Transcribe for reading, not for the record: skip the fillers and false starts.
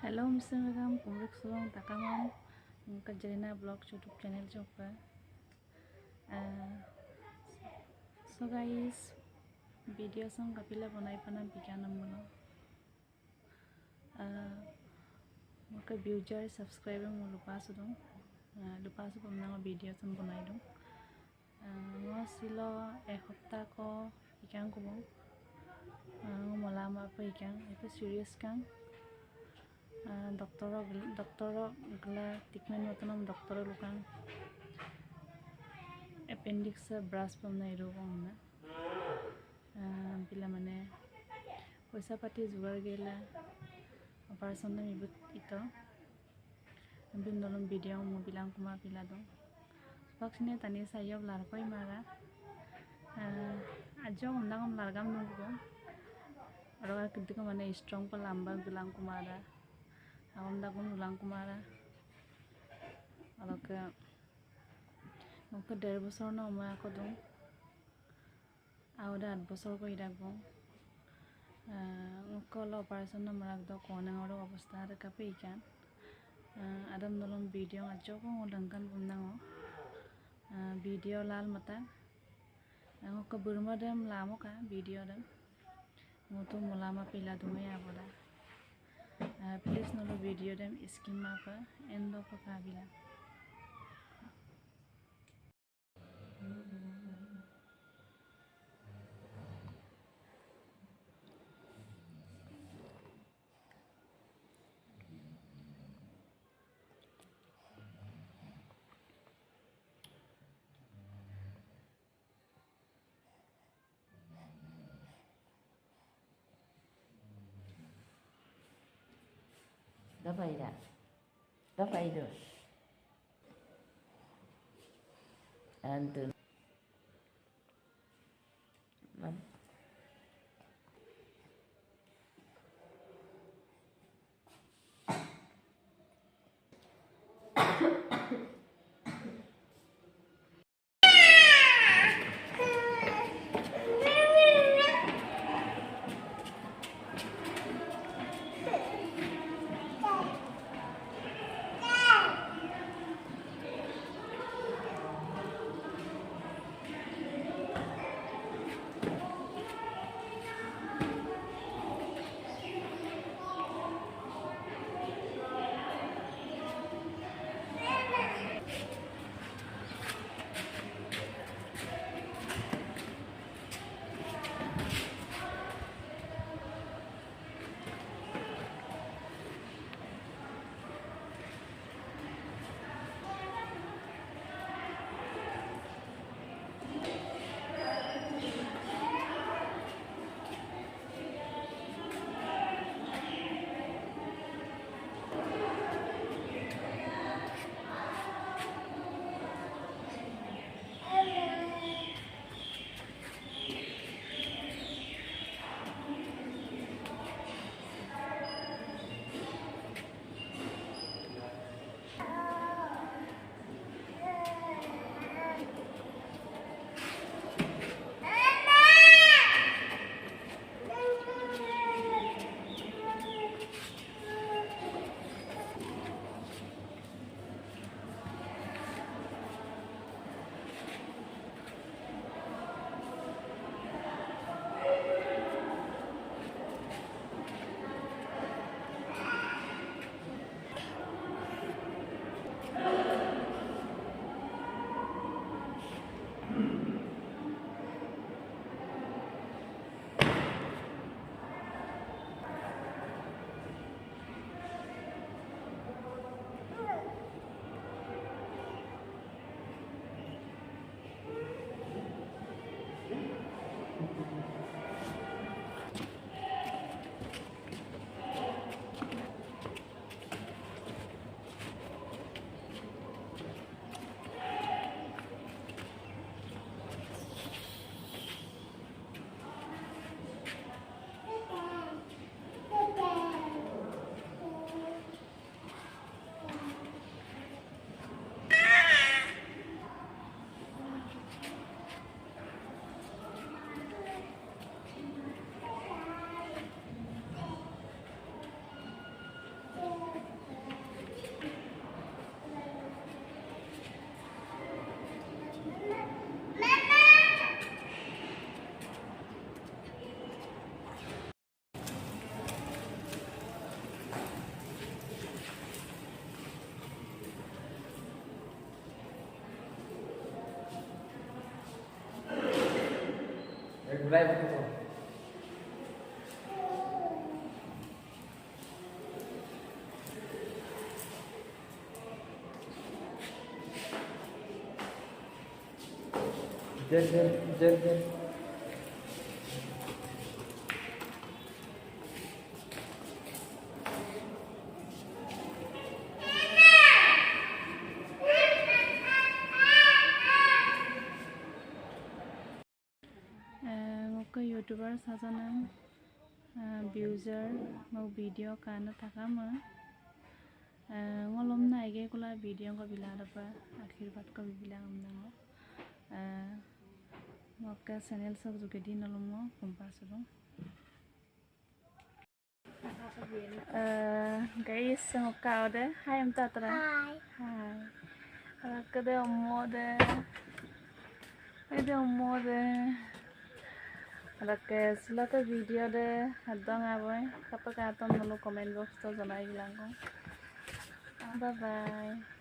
Hello, Mr. Nagam, kumrik sulong takamam, kajarina blog YouTube channel chopa. So guys, video song kapila banai panam bikanam mulo. Muka viewer subscriber mu lupa sudong pemnang video song banai dong. Mo silo hafta ko ikan ko mo. Malama pa ikan, itu serius kan? Doktor gula tikmen matanam doktor lukan appendix brush pamna irobong na bila mane paisa pati jugar gela operation na mibut ito ambin dolong video mo bilang kuma pila dong paksine tani sayab larkoi mara ajo undang largam nungko ora kidiko mane strong pa lamba bilang kumara awam dagun bilang kumara alaka Muka 1.5 বছর না umur aku dong, aku dah 8 বছর ko idak bong, muka lo operation na merak do koneng orang obasta ada kape ikan, adam dalam video ngaco ko ngolangkan bundang video lal mata, muka burma dem lamo ka video dem, mutu mulama pila dume ya boda, please nolo video dem skim apa endo ko kabila. Dapat itu, antu, Regular betul. Jen. Ngoko YouTuber sajanang viewer ngok video kana takama ngolom naige kula video ko bilada pa akhirbat ko bilang amnango ngokka channel sok jugedi nolomo kompasuro guys ngokka ode hi am tatra hi kade omode Oke, selata video deh, hadang apa? Kapag aton nolo comment box to janai bilang ko. Bye bye.